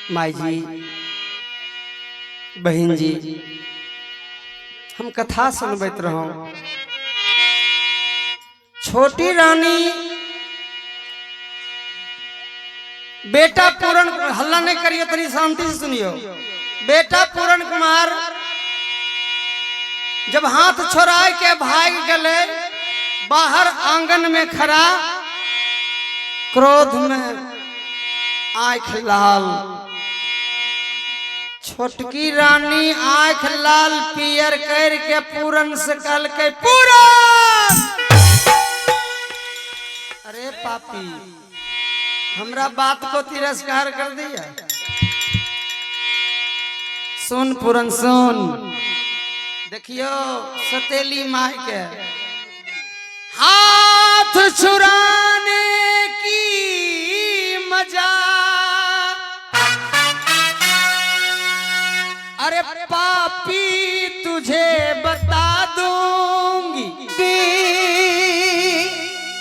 माई जी, बहन जी, हम कथा सुनबैत रहो। छोटी रानी बेटा पूरण, हल्ला नहीं करियो, तनी शांति से सुनियो। बेटा पूरण कुमार जब हाथ छोड़ाए के भाग गले, बाहर आंगन में खड़ा, क्रोध में आंख लाल। छोटकी रानी आंख लाल पियर कर के पूरन से कल के, पूरन अरे पापी, हमरा बात को तिरस्कार कर दिया। सुन पूरन सुन, देखियो सतेली माई के हाथ छुड़ाने की मजा, अरे पापी तुझे बता दूंगी।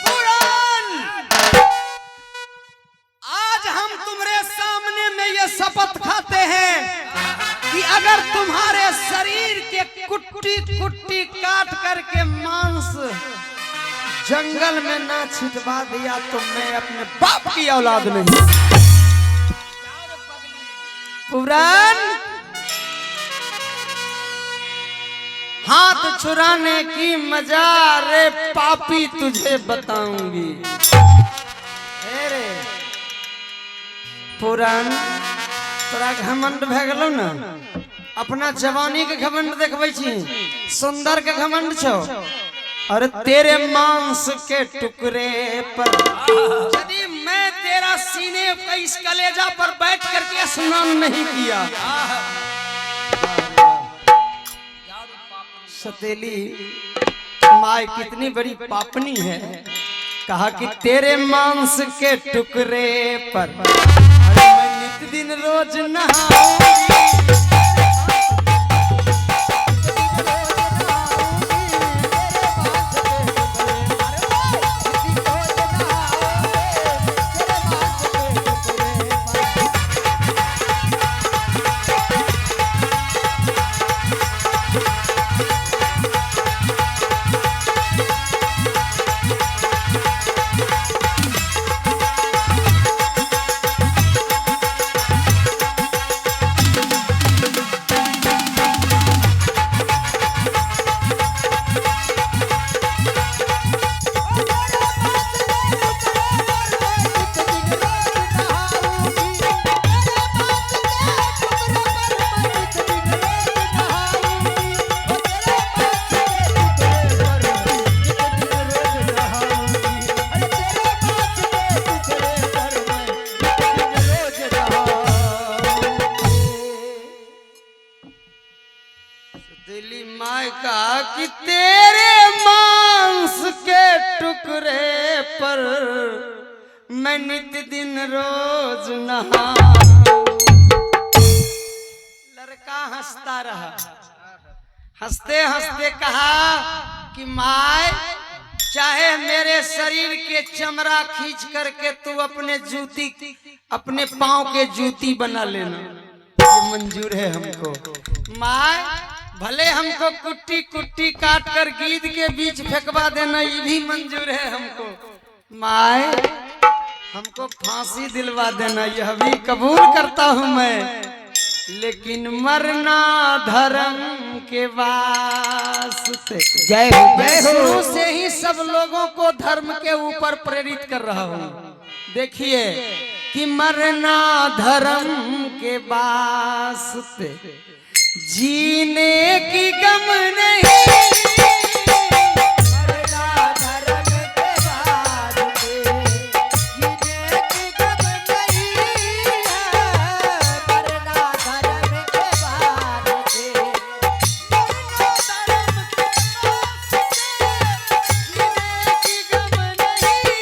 पुराण आज हम तुम्हारे सामने में ये शपथ खाते हैं कि अगर तुम्हारे शरीर के कुट्टी कुट्टी काट करके मांस जंगल में ना छिटवा दिया तो मैं अपने बाप की औलाद नहीं। पुराण हाथ छुड़ाने की मजा, रे पापी तुझे बताऊंगी। अरे पुराण तोरा घमंड भे गेलो ना, अपना जवानी के घमंड देखबै छी, सुंदर के घमंड छो। और तेरे मांस के टुकड़े पर यदि मैं तेरा सीने का इस कलेजा पर बैठ करके स्नान नहीं किया, सतेली माँ कितनी बड़ी पापनी है। कहा कि तेरे मांस के टुकड़े पर अरे मैं नित दिन रोज नहाऊंगी। दिली माय कहा कि तेरे मांस के टुकड़े पर मैं नित दिन रोज नहा। लड़का हंसता रहा, हंसते हंसते कहा कि माय चाहे मेरे शरीर के चमड़ा खींच करके तू अपने पांव के जूती बना लेना, ये मंजूर है हमको। माय भले हमको कुट्टी कुट्टी काट कर गीद के बीच फेंकवा देना, ये भी मंजूर है हमको। माय हमको फांसी दिलवा देना, यह भी कबूल करता हूं मैं, लेकिन मरना धर्म के वास्ते। जय हो। शुरू से ही सब लोगों को धर्म के ऊपर प्रेरित कर रहा हूं। देखिए कि मरना धर्म के वास्ते, जीने की गम नहीं, मरना धर्म के वास्ते, जीने की गम नहीं है, मरना धर्म के वास्ते, मरना धर्म के वास्ते, जीने की गम नहीं,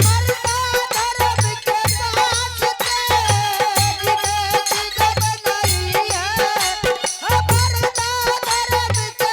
मरना धर्म के वास्ते, जीने की गम नहीं है, मरना धर्म के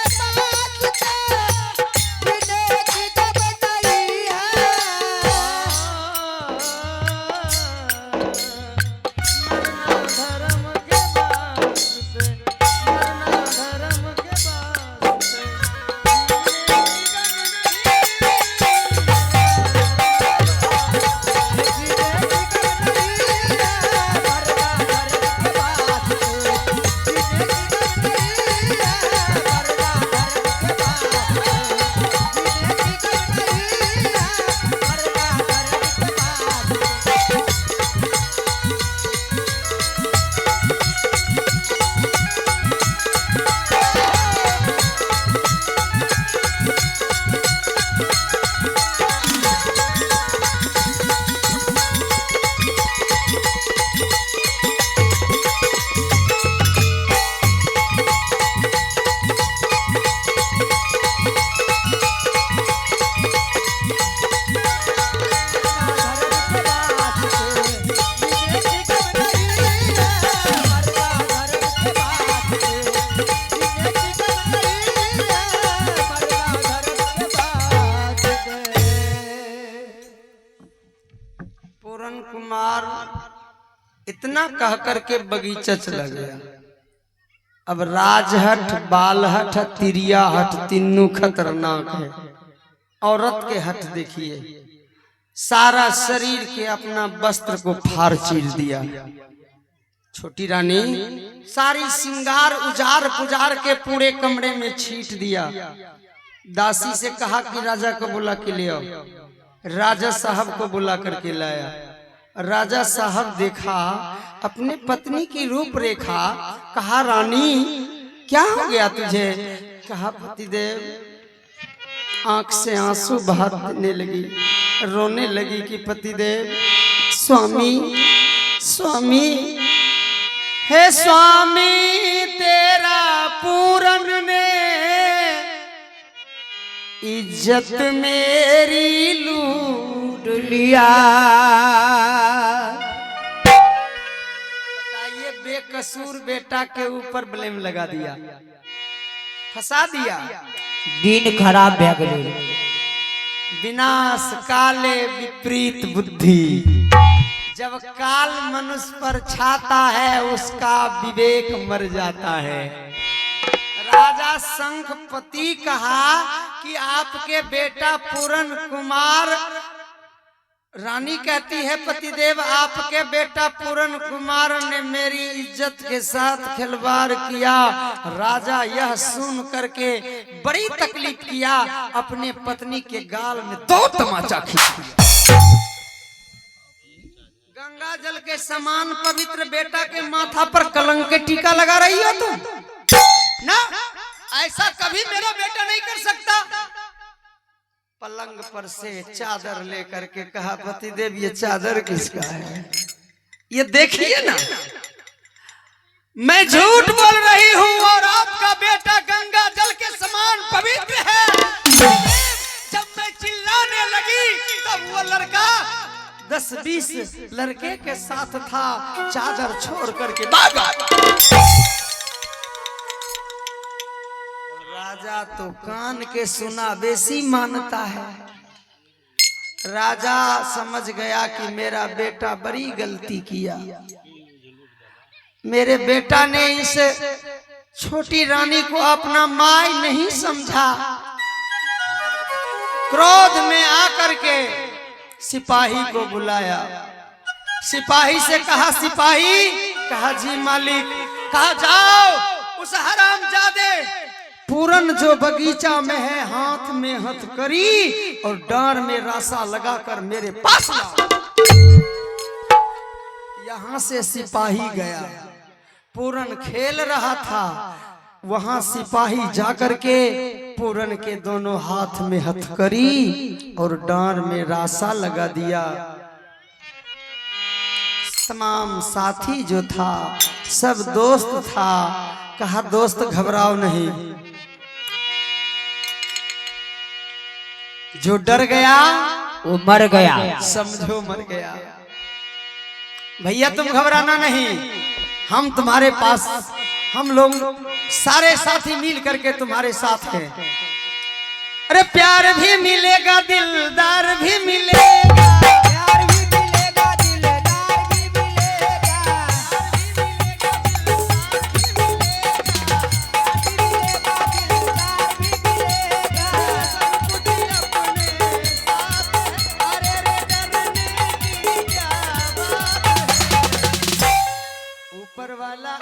पूरन कुमार इतना कह करके बगीचा चला गया। अब राजहट, बालहट, तिरिया हट तीनों खतरनाक है। औरत के हट देखिए, सारा शरीर के अपना वस्त्र को फाड़ चीर दिया। छोटी रानी सारी सिंगार उजार पुजार के पूरे कमरे में छीट दिया। दासी से कहा कि राजा को बुला के ले आओ। राजा साहब को बुला करके लाया। राजा साहब देखा अपने पत्नी की रूपरेखा। कहा रानी क्या हो गया तुझे? कहा पतिदेव, आंख से आंसू बहाने लगी, रोने लगी कि पतिदेव, स्वामी स्वामी, हे स्वामी, तेरा पूरन ने इज्जत मेरी लूट लिया। बताइए, बेकसूर बेटा के ऊपर ब्लेम लगा दिया, फंसा दिया। दिन खराब भे गेलै। विनाश काले विपरीत बुद्धि। जब काल मनुष्य पर छाता है उसका विवेक मर जाता है। राजा शंखपति कहा कि आपके बेटा पूरन कुमार, रानी कहती है पतिदेव आपके बेटा पूरन कुमार ने मेरी इज्जत के साथ खिलवाड़ किया। राजा यह सुन करके बड़ी तकलीफ किया, अपने पत्नी के गाल में 2 तमाचा खींच दिया। गंगा जल के समान पवित्र बेटा के माथा पर कलंक के टीका लगा रही हो तुम ना? ऐसा कभी मेरा बेटा नहीं कर सकता। पलंग पर से चादर लेकर के कहा पतिदेव ये चादर किसका है? ये देखिए ना, मैं झूठ बोल रही हूँ और आपका बेटा गंगा जल के समान पवित्र है। जब मैं चिल्लाने लगी तब वो लड़का 10-20 लड़के के साथ था, चादर छोड़ करके भागा। राजा तो कान के सुना बेसी मानता है। राजा समझ गया कि मेरा बेटा बड़ी गलती किया। मेरे बेटा ने इस छोटी रानी को अपना माय नहीं समझा। क्रोध में आकर के सिपाही को बुलाया। सिपाही से कहा सिपाही, कहा जी मालिक। कहा जाओ उस हरामजादे पूरन जो बगीचा में है हाथ में हथकड़ी और डांड में रासा लगाकर मेरे पास लाओ। यहां से सिपाही गया। पूरन खेल रहा था, वहां सिपाही जाकर के पूरन के दोनों हाथ में हथकड़ी और डांड में रासा लगा दिया। तमाम साथी जो था सब दोस्त था। कहा दोस्त घबराओ नहीं, जो डर गया वो मर गया। समझो मर गया। भैया तुम घबराना नहीं, हम तुम्हारे पास, हम लोग सारे साथी मिल करके तुम्हारे साथ हैं। अरे प्यार भी मिलेगा, दिलदार भी मिलेगा, प्यार भी मिलेगा, दिलदार भी मिलेगा, ऊपर वाला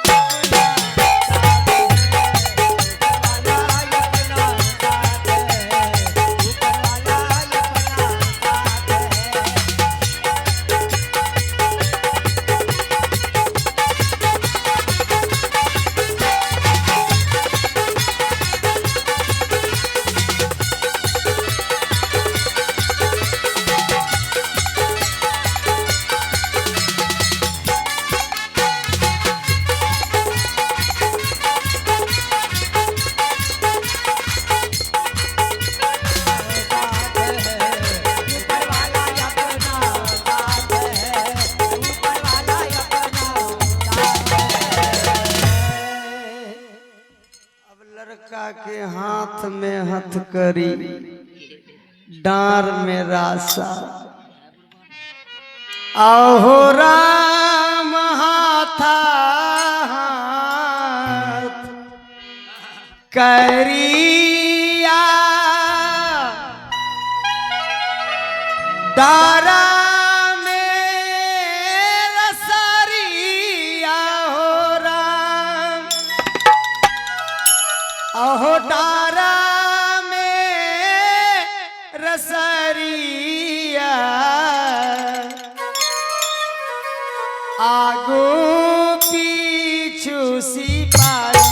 के हाथ में हथकड़ी, डांर में रासा, अहो राम हाथा हाथ करिया दारा अहो डारा में रसरिया आगू पीछू सिपाही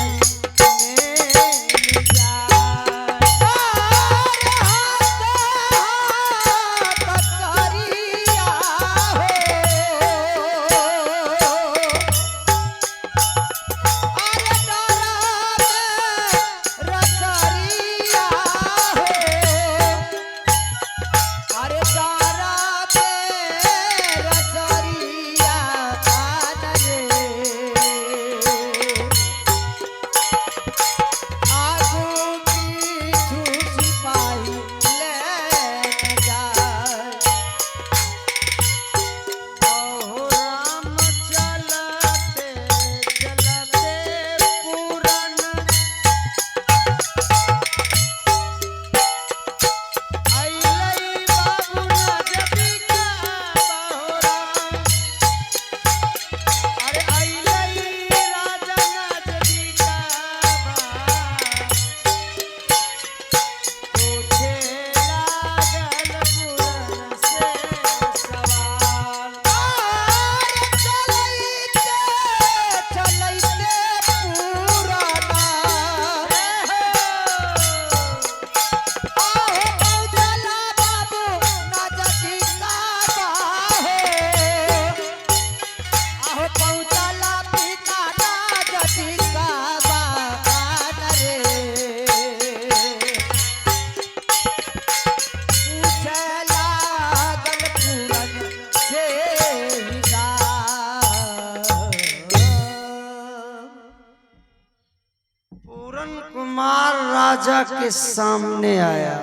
पूरन कुमार राजा के सामने आया।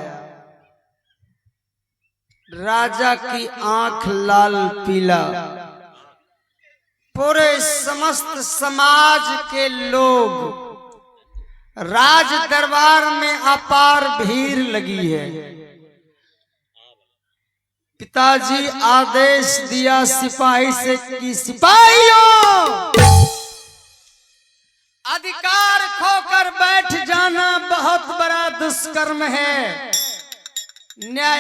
राजा की आंख लाल पीला। पूरे समस्त समाज के लोग राज दरबार में अपार भीड़ लगी है। पिताजी आदेश दिया सिपाही से कि सिपाहियों, अधिकार खोकर बैठ जाना बहुत बड़ा दुष्कर्म है। न्याय